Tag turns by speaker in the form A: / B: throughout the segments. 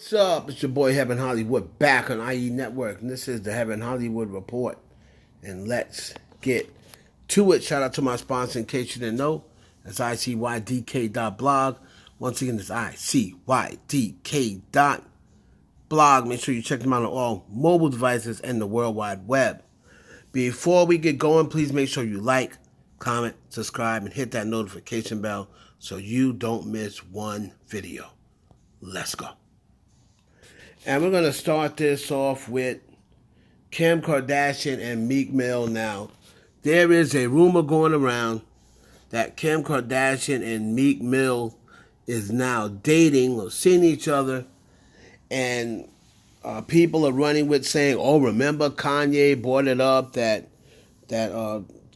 A: What's up? It's your boy Heaven Hollywood back on IE Network, and this is the Heaven Hollywood Report. And let's get to it. Shout out to my sponsor, in case you didn't know. That's icydk.blog. Once again, it's icydk.blog. Make sure you check them out on all mobile devices and the World Wide Web. Before we get going, please make sure you like, comment, subscribe, and hit that notification bell so you don't miss one video. Let's go. And we're going to start this off with Kim Kardashian and Meek Mill now. There is a rumor going around that Kim Kardashian and Meek Mill is now dating or seeing each other. And people are running with saying, oh, remember Kanye brought it up that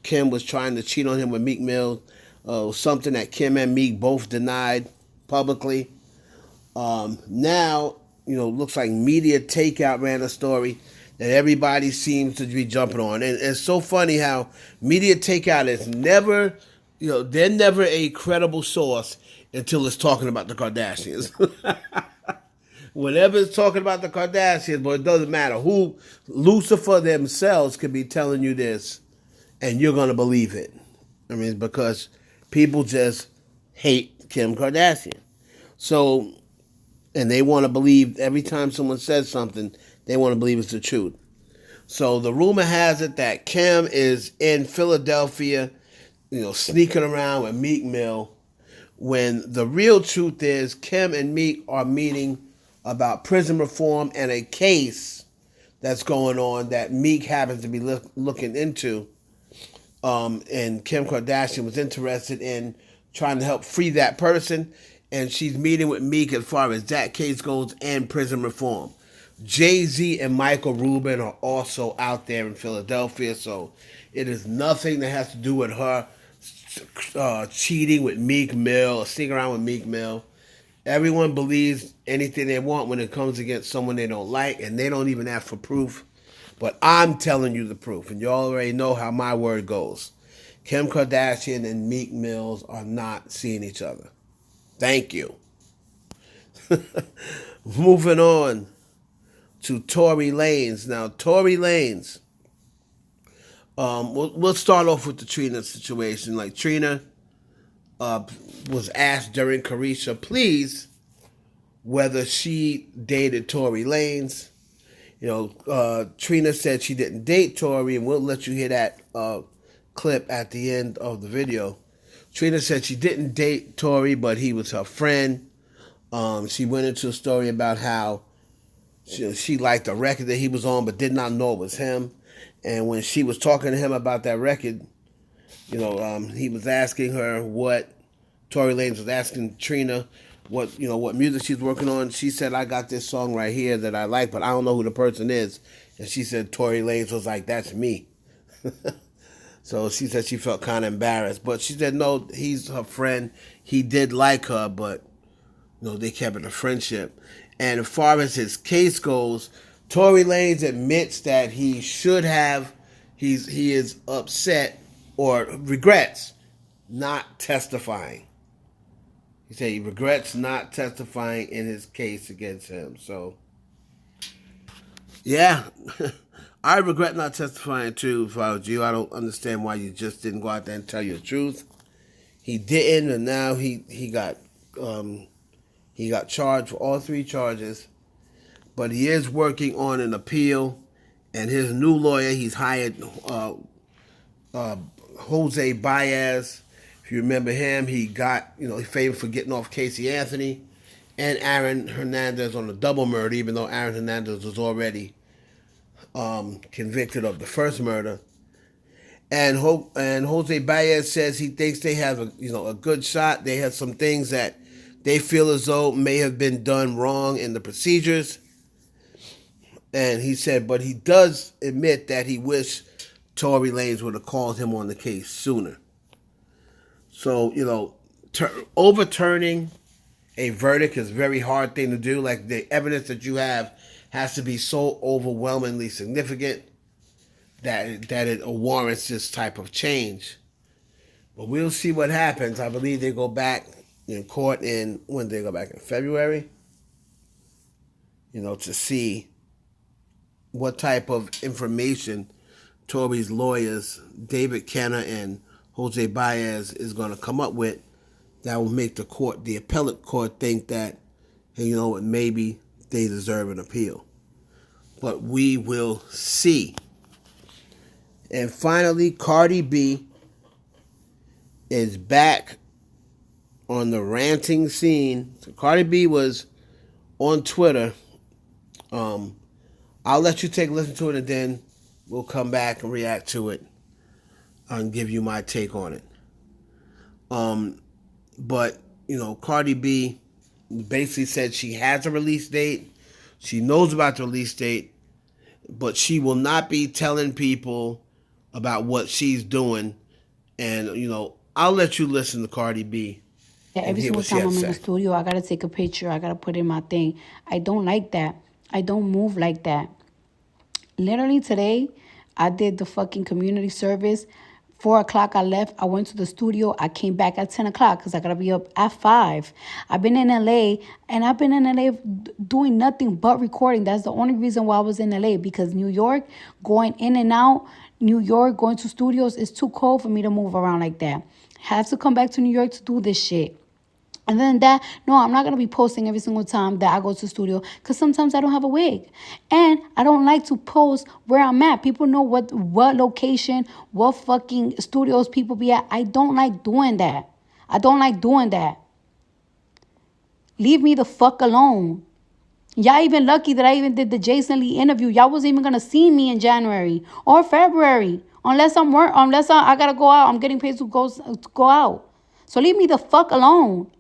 A: Kim was trying to cheat on him with Meek Mill. Something that Kim and Meek both denied publicly. Now, looks like Media Takeout ran a story that everybody seems to be jumping on. And it's so funny how Media Takeout is never, they're never a credible source until it's talking about the Kardashians. Whenever it's talking about the Kardashians, but it doesn't matter who, Lucifer themselves could be telling you this, and you're going to believe it. I mean, because people just hate Kim Kardashian. So, and they want to believe every time someone says something, they want to believe it's the truth. So the rumor has it that Kim is in Philadelphia, sneaking around with Meek Mill, when the real truth is Kim and Meek are meeting about prison reform and a case that's going on that Meek happens to be looking into. And Kim Kardashian was interested in trying to help free that person. And she's meeting with Meek as far as that case goes and prison reform. Jay-Z and Michael Rubin are also out there in Philadelphia, so it is nothing that has to do with her cheating with Meek Mill or sneaking around with Meek Mill. Everyone believes anything they want when it comes against someone they don't like, and they don't even ask for proof. But I'm telling you the proof, and you already know how my word goes. Kim Kardashian and Meek Mills are not seeing each other. Thank you. Moving on to Tory Lanez. Now, Tory Lanez, we'll start off with the Trina situation. Like, Trina was asked during Carisha Please whether she dated Tory Lanez. Trina said she didn't date Tory, and we'll let you hear that clip at the end of the video. Trina said she didn't date Tory, but he was her friend. She went into a story about how she liked the record that he was on, but did not know it was him. And when she was talking to him about that record, he was asking her what Tory Lanez was asking Trina what music she's working on. She said, I got this song right here that I like, but I don't know who the person is. And she said Tory Lanez was like, that's me. So she said she felt kind of embarrassed. But she said, no, he's her friend. He did like her, but, they kept it a friendship. And as far as his case goes, Tory Lanez admits that he is upset or regrets not testifying. He said he regrets not testifying in his case against him. So, yeah. I regret not testifying too if I was you. I don't understand why you just didn't go out there and tell you the truth. He didn't, and now he got charged for all three charges. But he is working on an appeal, and his new lawyer, he's hired Jose Baez. If you remember him, he got famous for getting off Casey Anthony and Aaron Hernandez on a double murder, even though Aaron Hernandez was already convicted of the first murder. And Jose Baez says he thinks they have a good shot. They have some things that they feel as though may have been done wrong in the procedures. And he said, but he does admit that he wished Tory Lanez would have called him on the case sooner. So, overturning a verdict is a very hard thing to do. Like, the evidence that you have has to be so overwhelmingly significant that it warrants this type of change. But we'll see what happens. I believe they go back in court when they go back in February. to see what type of information Tory's lawyers, David Kenner and Jose Baez, is going to come up with that will make the appellate court, think that, hey, maybe they deserve an appeal. But we will see. And finally, Cardi B is back on the ranting scene. So Cardi B was on Twitter. I'll let you take a listen to it, and then we'll come back and react to it and give you my take on it. But, Cardi B basically said she has a release date. She knows about the release date, but she will not be telling people about what she's doing. And, I'll let you listen to Cardi B.
B: Every single time I'm in the studio, I gotta take a picture. I gotta put in my thing. I don't like that. I don't move like that. Literally today, I did the fucking community service. 4 o'clock, I left. I went to the studio. I came back at 10 o'clock because I gotta be up at 5. I've been in LA, and I've been in LA doing nothing but recording. That's the only reason why I was in LA, because New York, going in and out, New York, going to studios, is too cold for me to move around like that. Have to come back to New York to do this shit. And then that, no, I'm not going to be posting every single time that I go to the studio, because sometimes I don't have a wig. And I don't like to post where I'm at. People know what location, what fucking studios people be at. I don't like doing that. I don't like doing that. Leave me the fuck alone. Y'all even lucky that I even did the Jason Lee interview. Y'all wasn't even going to see me in January or February. Unless I got to go out. I'm getting paid to go out. So leave me the fuck alone.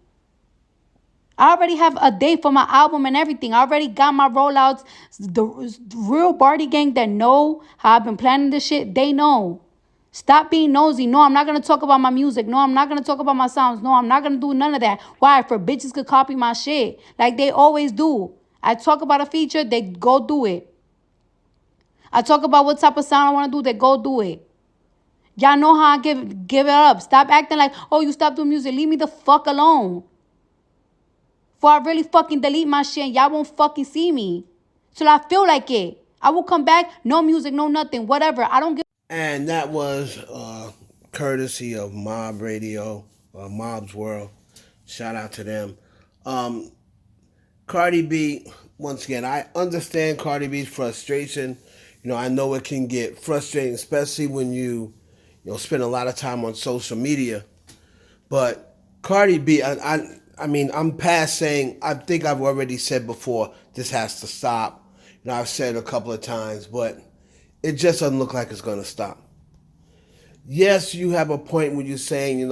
B: I already have a date for my album and everything. I already got my rollouts. The real Barty gang that know how I've been planning this shit, they know. Stop being nosy. No, I'm not going to talk about my music. No, I'm not going to talk about my sounds. No, I'm not going to do none of that. Why? For bitches could copy my shit like they always do. I talk about a feature, they go do it. I talk about what type of sound I want to do, they go do it. Y'all know how I give it up. Stop acting like, oh, you stopped doing music. Leave me the fuck alone. Before I really fucking delete my shit, and y'all won't fucking see me till I feel like it. I will come back, no music, no nothing, whatever. I don't give.
A: And that was courtesy of Mob Radio, Mob's World. Shout out to them. Cardi B, once again, I understand Cardi B's frustration. I know it can get frustrating, especially when you spend a lot of time on social media. But Cardi B, I mean, I'm past saying, I think I've already said before, this has to stop. I've said it a couple of times, but it just doesn't look like it's going to stop. Yes, you have a point when you're saying,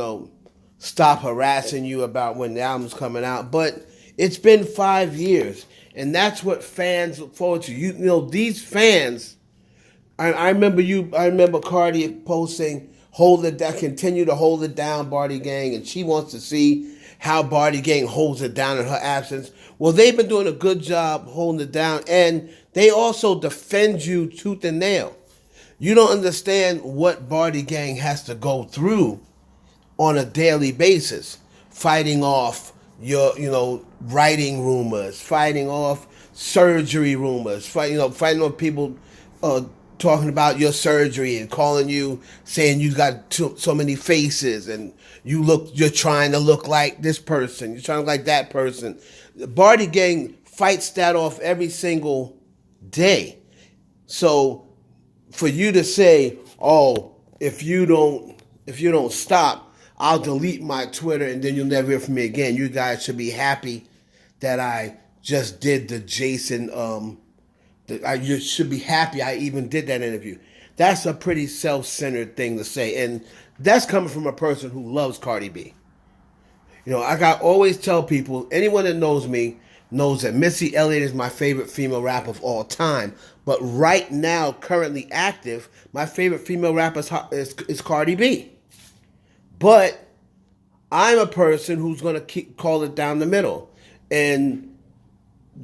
A: stop harassing you about when the album's coming out, but it's been 5 years, and that's what fans look forward to. These fans, I remember Cardi posting, hold it down, continue to hold it down, Barty Gang, and she wants to see how Barty Gang holds it down in her absence. Well, they've been doing a good job holding it down, and they also defend you tooth and nail. You don't understand what Barty Gang has to go through on a daily basis, fighting off your, writing rumors, fighting off surgery rumors, fighting off people talking about your surgery and calling you, saying you got so many faces and you're trying to look like this person, you're trying to look like that person. The Barty Gang fights that off every single day. So for you to say, oh, if you don't stop, I'll delete my Twitter and then you'll never hear from me again. You guys should be happy that I just did the Jason you should be happy I even did that interview. That's a pretty self-centered thing to say. And that's coming from a person who loves Cardi B. I always tell people, anyone that knows me knows that Missy Elliott is my favorite female rapper of all time. But right now, currently active, my favorite female rapper is Cardi B. But I'm a person who's going to call it down the middle. And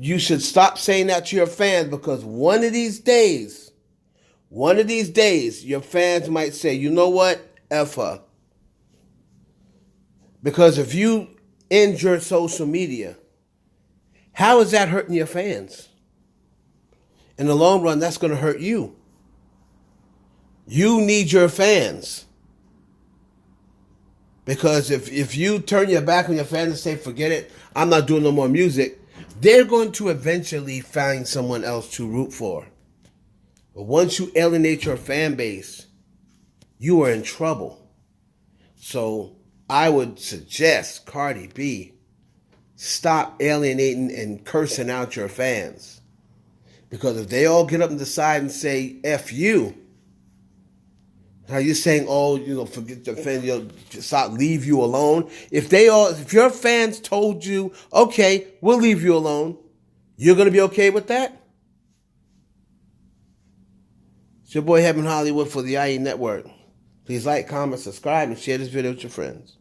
A: you should stop saying that to your fans, because one of these days, your fans might say, you know what? F her. Because if you end your social media, how is that hurting your fans? In the long run, that's going to hurt you. You need your fans. Because if you turn your back on your fans and say, forget it, I'm not doing no more music, they're going to eventually find someone else to root for. But once you alienate your fan base, you are in trouble. So I would suggest, Cardi B, stop alienating and cursing out your fans. Because if they all get up and decide and say, F you, are you saying, oh, forget the fans, stop, leave you alone? If your fans told you, okay, we'll leave you alone, you're going to be okay with that? It's your boy Heaven Hollywood for the IE Network. Please like, comment, subscribe, and share this video with your friends.